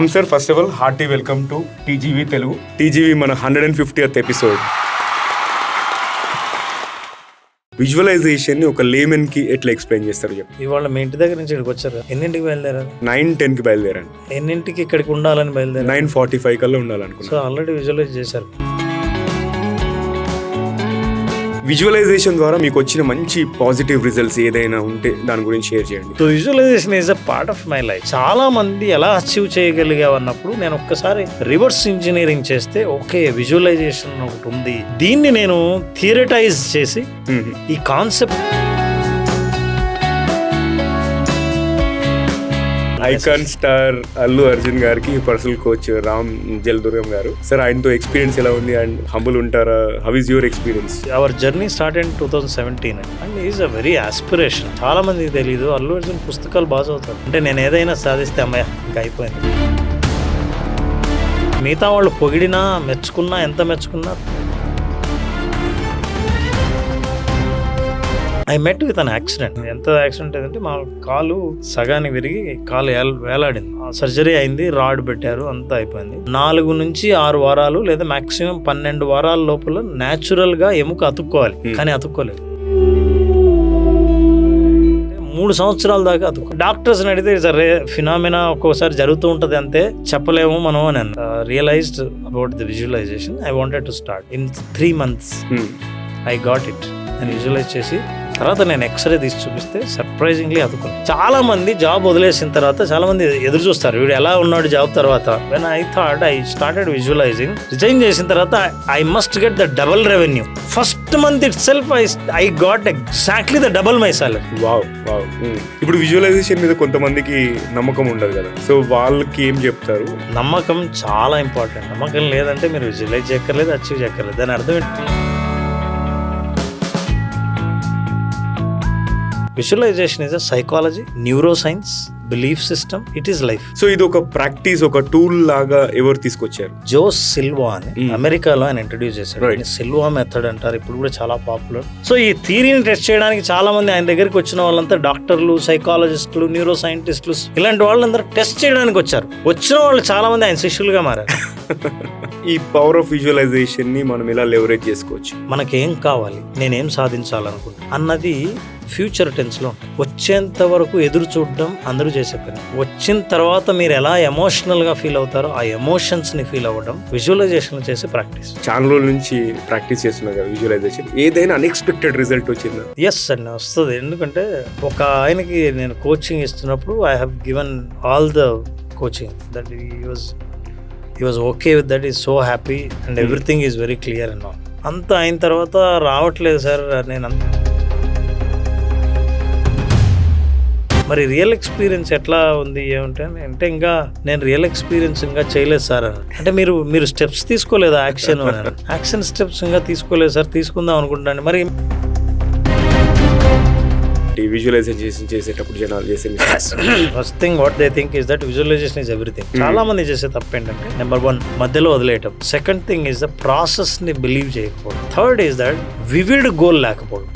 Ram sir, first of all hearty welcome to TGV Telugu. TGV మన 150th episode. Visualisation ని ఒక lemon కి ఎట్లా ఎక్స్ప్లెయిన్ చేస్తారు చెప్పు. ఇవాళ మీ ఇంటి దగ్గర నుంచి ఇక్కడికి వచ్చారు, ఎన్నింటికి బయలుదేరారు? 9:10 కి బయలుదేరాను. ఎన్నింటికి ఇక్కడికి ఉండాలని బయలుదేరారు? 9:45 కల్లా ఉండాలనుకున్నా. సో ఆల్రెడీ విజువలైజ్ చేశారు. విజువలైజేషన్ ద్వారా మీకు వచ్చిన మంచి పాజిటివ్ రిజల్ట్స్ ఏదైనా ఉంటే దాని గురించి షేర్ చేయండి. So visualisation is a part of my life. చాలా మంది ఎలా అచీవ్ చేయగలిగావన్నప్పుడు నేను ఒక్కసారి రివర్స్ ఇంజనీరింగ్ చేస్తే ఓకే విజువలైజేషన్ ఒకటి ఉంది, దీన్ని నేను థియరటైజ్ చేసి ఈ concept icon star Allu Arjun గారికి పర్సనల్ కోచ్ రామ్ జలదుర్గం గారు. సార్, ఆయనతో ఎక్స్పీరియన్స్ ఎలా ఉంది అండ్ హంబుల్ ఉంటారా? How is your experience? Our journey start in 2017 and is a very aspiration. చాలా మందికి తెలియదు అల్లు అర్జున్ పుస్తకాలు బాగా చదువుతారు. అంటే నేను ఏదైనా సాధిస్తే అమ్మాయి ఇంకా అయిపోయింది. మిగతా వాళ్ళు పొగిడినా మెచ్చుకున్నా ఎంత మెచ్చుకున్నా I met with an accident. ఎంత యాక్సిడెంట్ అయిందంటే మా కాలు సగానికి విరిగి కాలు వేలాడింది. సర్జరీ అయింది, రాడ్ పెట్టారు, అంతా అయిపోయింది. 4 నుంచి 6 వారాలు లేదా మాక్సిమం 12 వారాల లోపల న్యాచురల్ గా ఎముక అతుక్కోవాలి, కానీ అతుక్కోలేదు. 3 సంవత్సరాల దాకా అతుక్కో. డాక్టర్స్ అడిగితే సరే ఫినామినా ఒక్కోసారి జరుగుతూ ఉంటది, అంతే చెప్పలేము మనం అని. Realized about the visualization. I wanted to start in 3 months. I got it. నేను విజువలైజ్ చేసి తర్వాత నేను ఎక్స్రే తీసి చూపిస్తే సర్ప్రైజింగ్లీ అతుకుని. చాలా మంది జాబ్ వదిలేసిన తర్వాత చాలా మంది ఎదురు చూస్తారు, వీడు ఎలా ఉన్నాడు జాబ్ తర్వాత. When I thought I started visualising, resign చేసిన తర్వాత I must get the double revenue. First month it self I got exactly the double my salary. Wow wow. ఇప్పుడు విజువలైజేషన్ మీద కొంతమందికి నమ్మకం ఉండదు కదా, సో వాళ్ళకి ఏం చెప్తారు? నమ్మకం చాలా ఇంపార్టెంట్. నమ్మకం లేదంటే మీరు విజువలైజ్ చేయక్కర్లేదు, అచీవ్ చేయక్కర్లేదు. దాని అర్థం ఏంటి? Visualization is a psychology, neuroscience, belief system. It is life. So ఇది ఒక ప్రాక్టీస్, ఒక టూల్ లాగా ఎవరు తీసుకొచ్చారు? జోస్ సిల్వా అని అమెరికాలో ఆయన ఇంట్రడ్యూస్ చేశాడు. సిల్వా మెథడ్ అంటారు, ఇప్పుడు కూడా చాలా పాపులర్. సో ఈ థియరీని టెస్ట్ చేయడానికి చాలా మంది ఆయన దగ్గరికి వచ్చిన వాళ్ళంతా డాక్టర్లు, సైకాలజిస్టులు, న్యూరో సైంటిస్టులు, ఇలాంటి వాళ్ళందరూ టెస్ట్ చేయడానికి వచ్చారు. వచ్చిన వాళ్ళు చాలా మంది ఆయన శిష్యులుగా మారారు. ఈ పవర్ ఆఫ్ విజువలైజేషన్ ని మనం ఎలా లెవరేజ్ చేసుకోవచ్చు? మనకేం కావాలి, నేనేం సాధించాలనుకుంటా అన్నది ఫ్యూచర్ టెన్స్ లో ఉంటుంది. వచ్చేంత వరకు ఎదురు చూడడం అందరూ చేసే పని. వచ్చిన తర్వాత మీరు ఎలా ఎమోషనల్ గా ఫీల్ అవుతారో ఆ ఎమోషన్స్ ని ఫీల్ అవ్వడం విజువలైజేషన్ చేసే ప్రాక్టీస్. చాలా రోజుల నుంచి ప్రాక్టీస్ చేస్తున్నారు కదా విజువలైజేషన్. ఏదైనా అన్ఎక్స్పెక్టెడ్ రిజల్ట్ వచ్చిందా? ఎస్ అండి, వస్తుంది. ఎందుకంటే ఒక ఆయనకి నేను కోచింగ్ ఇస్తున్నప్పుడు I have given all the coaching that he was okay with that, is so happy and everything is very clear and all. అంతా అయిన తర్వాత రావట్లేదు సార్. నేను మరి రియల్ ఎక్స్పీరియన్స్ ఎట్లా ఉంది ఏమంటే, అంటే ఇంకా నేను రియల్ ఎక్స్పీరియన్స్ ఇంకా చేయలేదు సార్ అని. అంటే మీరు స్టెప్స్ తీసుకోలేదు, యాక్షన్ స్టెప్స్ ఇంకా తీసుకోలేదు సార్, తీసుకుందాం అనుకుంటాను. మరి విజువలైజేషన్ చేసేటప్పుడు జనాలు చేసే first thing what they think is that visualization is everything. చాలా మంది చేసే తప్పు ఏంటంటే, నెంబర్ 1 మధ్యలో వదిలేయటం. Second thing is the process ని బిలీవ్ చేయకపోవడం. Third is that vivid goal లేకపోవడం.